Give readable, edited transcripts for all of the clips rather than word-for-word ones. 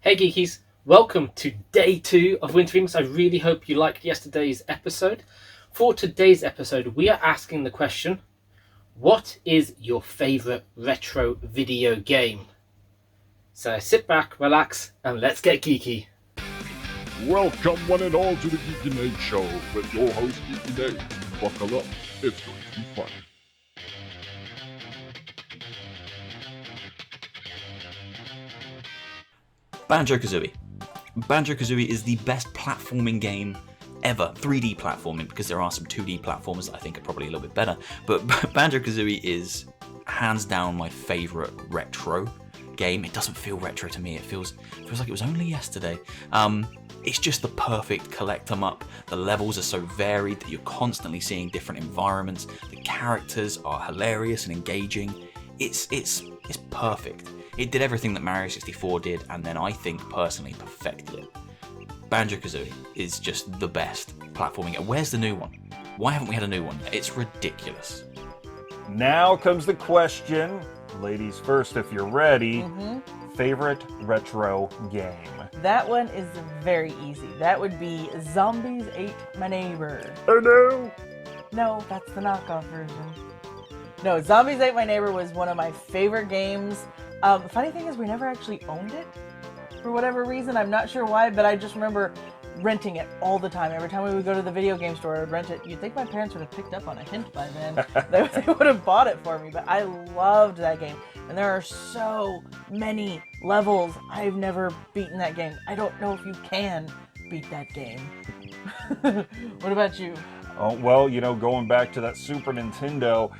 Hey Geekies, welcome to day 2 of Winter Dreams. I really hope you liked yesterday's episode. For today's episode, we are asking the question, what is your favourite retro video game? So sit back, relax, and let's get geeky. Welcome one and all to the Geeky N8 Show with your host Geeky N8. Buckle up, it's going to be fun. Banjo-Kazooie. Banjo-Kazooie is the best platforming game ever. 3D platforming, because there are some 2D platformers that I think are probably a little bit better. But Banjo-Kazooie is hands down my favourite retro game. It doesn't feel retro to me. It feels like it was only yesterday. It's just the perfect collect 'em up. The levels are so varied that you're constantly seeing different environments. The characters are hilarious and engaging. It's perfect. It did everything that Mario 64 did, and then I think personally perfected it. Banjo-Kazooie is just the best platforming. Where's the new one? Why haven't we had a new one? It's ridiculous. Now comes the question. Ladies first, if you're ready. Favorite retro game? That one is very easy. That would be Zombies Ate My Neighbor. Oh no! No, that's the knockoff version. No, Zombies Ate My Neighbor was one of my favorite games. The funny thing is we never actually owned it for whatever reason. I'm not sure why, but I just remember renting it all the time. Every time we would go to the video game store, I would rent it. You'd think my parents would have picked up on a hint by then. They would have bought it for me, but I loved that game. And there are so many levels. I've never beaten that game. I don't know if you can beat that game. What about you? Oh, well, going back to that Super Nintendo,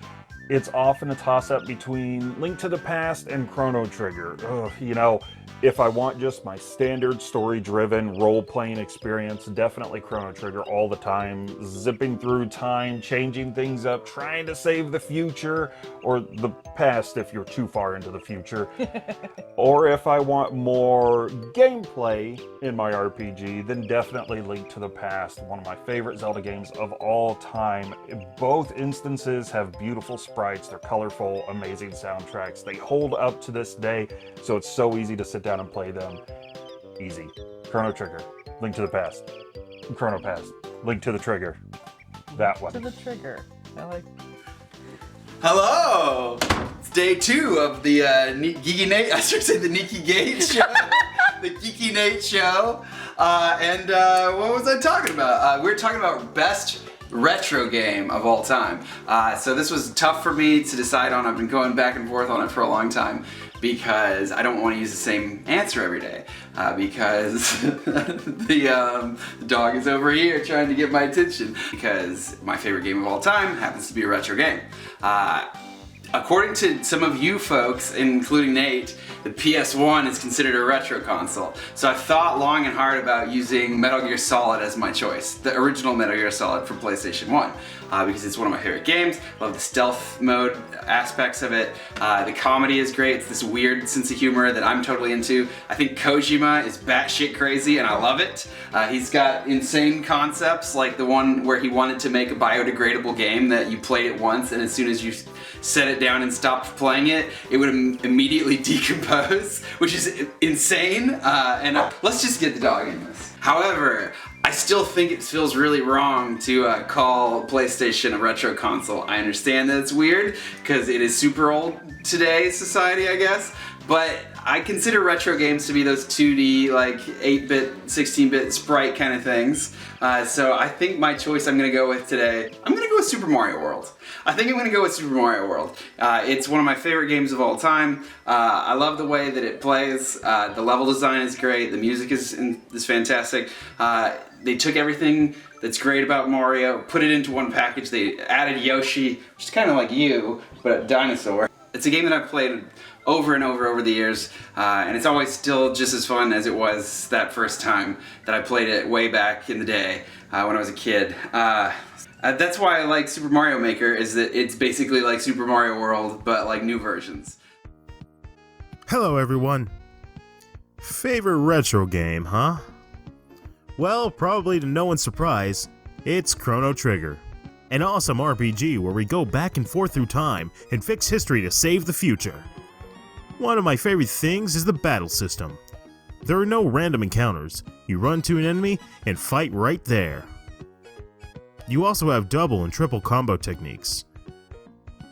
it's often a toss-up between Link to the Past and Chrono Trigger. If I want just my standard story-driven role-playing experience, definitely Chrono Trigger all the time. Zipping through time, changing things up, trying to save the future, or the past if you're too far into the future. Or if I want more gameplay in my RPG, then definitely Link to the Past, one of my favorite Zelda games of all time. Both instances have beautiful sprites, they're colorful, amazing soundtracks. They hold up to this day, so it's so easy to sit down and play them. Easy. Chrono Trigger, Link to the Past, Chrono Past, Link to the Trigger. That one. To the trigger. I like. Hello! It's day 2 of the Geeky N8, I should say the Geeky Gate show. The Geeky N8 show. What was I talking about? We were talking about best retro game of all time. So this was tough for me to decide on. I've been going back and forth on it for a long time because I don't want to use the same answer every day. Because the dog is over here trying to get my attention. Because my favorite game of all time happens to be a retro game. According to some of you folks, including Nate, the PS1 is considered a retro console. So I've thought long and hard about using Metal Gear Solid as my choice. The original Metal Gear Solid for PlayStation 1. Because it's one of my favorite games. Love the stealth mode aspects of it. The comedy is great. It's this weird sense of humor that I'm totally into. I think Kojima is batshit crazy and I love it. He's got insane concepts like the one where he wanted to make a biodegradable game that you played it once and as soon as you set it down and stopped playing it, it would immediately decompose, which is insane. Let's just get the dog in this. However, I still think it feels really wrong to call PlayStation a retro console. I understand that it's weird, because it is super old today's society, I guess, but I consider retro games to be those 2D, like 8-bit, 16-bit sprite kind of things. So I think my choice I'm going to go with today, I'm going to go with Super Mario World. I think I'm going to go with Super Mario World. It's one of my favorite games of all time. I love the way that it plays. The level design is great. The music is fantastic. They took everything that's great about Mario, put it into one package. They added Yoshi, which is kind of like you, but a dinosaur. It's a game that I've played over and over the years, and it's always still just as fun as it was that first time that I played it way back in the day when I was a kid. That's why I like Super Mario Maker, is that it's basically like Super Mario World, but like new versions. Hello everyone. Favorite retro game, huh? Well, probably to no one's surprise, it's Chrono Trigger. An awesome RPG where we go back and forth through time and fix history to save the future. One of my favorite things is the battle system. There are no random encounters. You run to an enemy and fight right there. You also have double and triple combo techniques.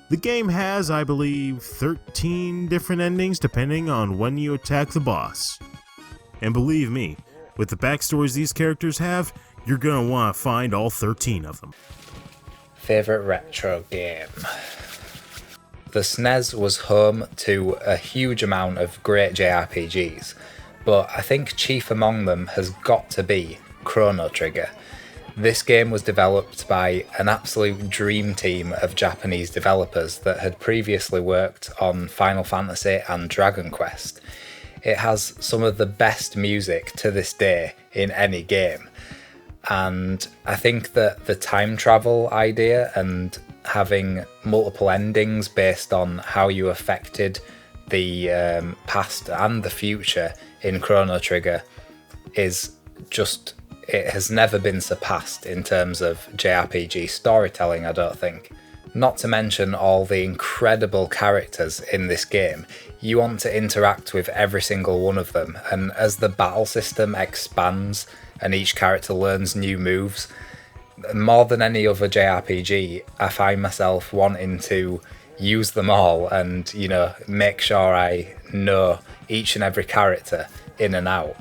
The game has, I believe, 13 different endings depending on when you attack the boss. And believe me, with the backstories these characters have, you're gonna want to find all 13 of them. Favorite retro game? The SNES was home to a huge amount of great JRPGs, but I think chief among them has got to be Chrono Trigger. This game was developed by an absolute dream team of Japanese developers that had previously worked on Final Fantasy and Dragon Quest. It has some of the best music to this day in any game, and I think that the time travel idea and having multiple endings based on how you affected the past and the future in Chrono Trigger is just, it has never been surpassed in terms of JRPG storytelling, I don't think. Not to mention all the incredible characters in this game. You want to interact with every single one of them, and as the battle system expands and each character learns new moves, more than any other JRPG, I find myself wanting to use them all and, you know, make sure I know each and every character in and out.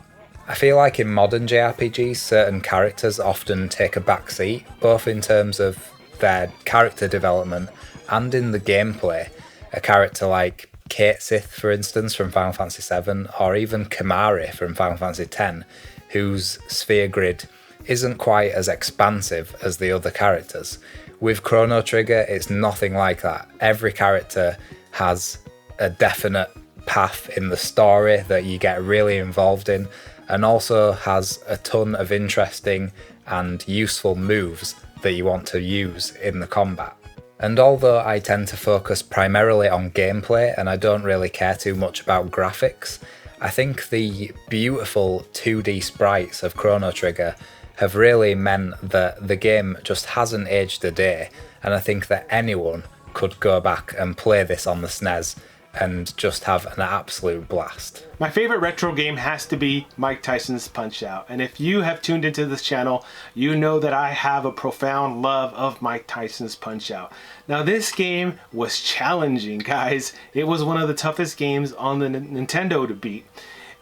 I feel like in modern JRPGs, certain characters often take a backseat, both in terms of their character development and in the gameplay. A character like Kate Sith, for instance, from Final Fantasy VII, or even Kimari from Final Fantasy X, whose sphere grid isn't quite as expansive as the other characters. With Chrono Trigger, it's nothing like that. Every character has a definite path in the story that you get really involved in, and also has a ton of interesting and useful moves that you want to use in the combat. And although I tend to focus primarily on gameplay and I don't really care too much about graphics, I think the beautiful 2D sprites of Chrono Trigger have really meant that the game just hasn't aged a day, and I think that anyone could go back and play this on the SNES and just have an absolute blast. My favorite retro game has to be Mike Tyson's Punch-Out! And if you have tuned into this channel, you know that I have a profound love of Mike Tyson's Punch-Out! Now this game was challenging, guys. It was one of the toughest games on the Nintendo to beat.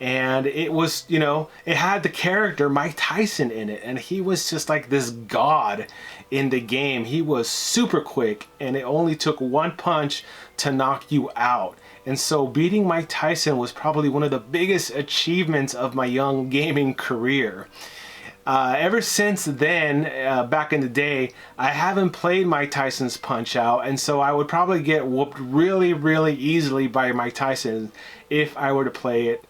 And it was, you know, it had the character Mike Tyson in it, and he was just like this god in the game. He was super quick, and it only took one punch to knock you out. And so beating Mike Tyson was probably one of the biggest achievements of my young gaming career. Ever since then, back in the day, I haven't played Mike Tyson's Punch-Out!, and so I would probably get whooped really, really easily by Mike Tyson if I were to play it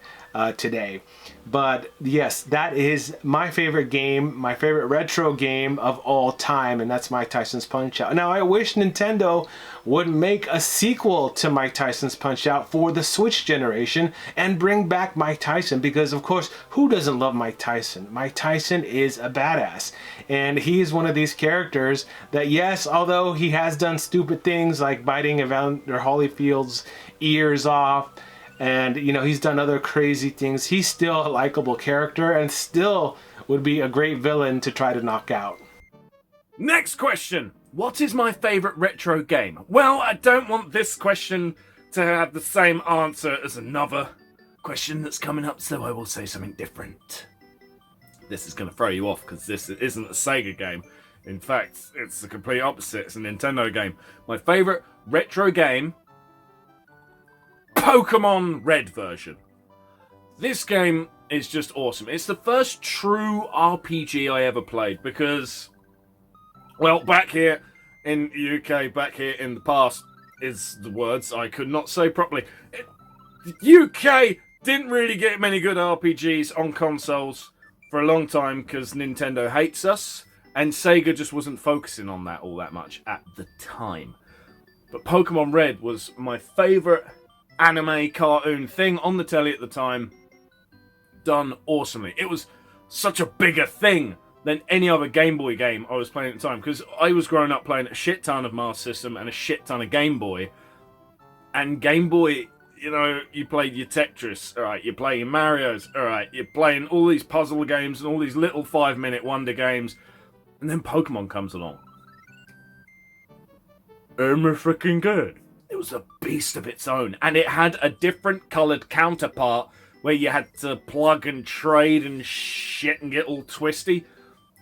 today. But yes, that is my favorite game, my favorite retro game of all time, and that's Mike Tyson's Punch-Out! Now I wish Nintendo would make a sequel to Mike Tyson's Punch-Out! For the Switch generation and bring back Mike Tyson, because of course, who doesn't love Mike Tyson? Mike Tyson is a badass, and he's one of these characters that, yes, although he has done stupid things like biting Evander Holyfield's ears off, and you know, he's done other crazy things, he's still a likable character and still would be a great villain to try to knock out. Next question. What is my favourite retro game? Well, I don't want this question to have the same answer as another question that's coming up, so I will say something different. This is going to throw you off because this isn't a Sega game. In fact, it's the complete opposite. It's a Nintendo game. My favourite retro game, Pokemon Red version. This game is just awesome. It's the first true RPG I ever played because, well, back here in the UK, back here in the past is the words I could not say properly. The UK didn't really get many good RPGs on consoles for a long time because Nintendo hates us, and Sega just wasn't focusing on that all that much at the time. But Pokemon Red was my favourite anime cartoon thing on the telly at the time, done awesomely. It was such a bigger thing than any other Game Boy game I was playing at the time, because I was growing up playing a shit ton of Master System and a shit ton of Game Boy, and Game Boy, you know, you played your Tetris, all right, you're playing Mario's, all right, you're playing all these puzzle games and all these little 5-minute wonder games, and then Pokemon comes along. Freaking good. It was a beast of its own, and it had a different coloured counterpart where you had to plug and trade and shit and get all twisty.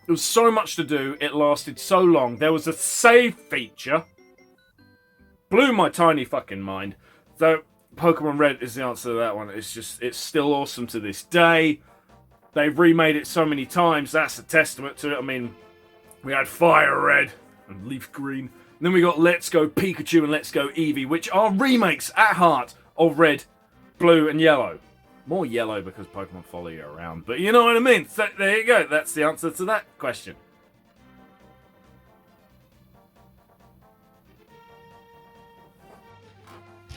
There was so much to do, it lasted so long. There was a save feature. Blew my tiny fucking mind. So, Pokemon Red is the answer to that one. It's still awesome to this day. They've remade it so many times, that's a testament to it. I mean, we had Fire Red and Leaf Green. And then we got Let's Go Pikachu and Let's Go Eevee, which are remakes at heart of Red, Blue, and Yellow. More yellow because Pokemon follow you around, but you know what I mean. So there you go. That's the answer to that question.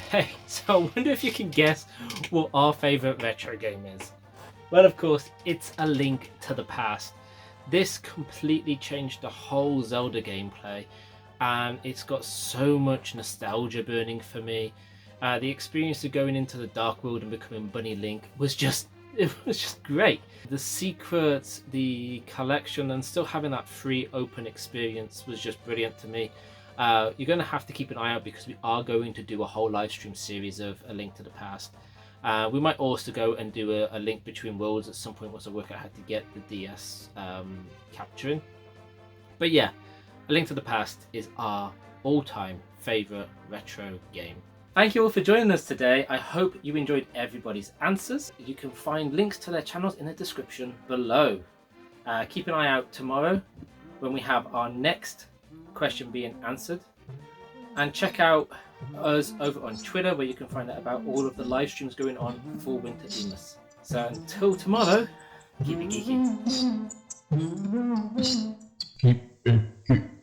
Hey, so I wonder if you can guess what our favourite retro game is. Well, of course, it's A Link to the Past. This completely changed the whole Zelda gameplay, and it's got so much nostalgia burning for me. The experience of going into the Dark World and becoming Bunny Link was just great. The secrets, the collection, and still having that free open experience was just brilliant to me. You're going to have to keep an eye out because we are going to do a whole live stream series of A Link to the Past. We might also go and do a Link Between Worlds at some point once I work out how to get the DS capturing. But yeah, A Link to the Past is our all-time favourite retro game. Thank you all for joining us today. I hope you enjoyed everybody's answers. You can find links to their channels in the description below. Keep an eye out tomorrow when we have our next question being answered. And check out us over on Twitter where you can find out about all of the live streams going on for Winter Emus. So until tomorrow, keep it geeky. Keep it geeky.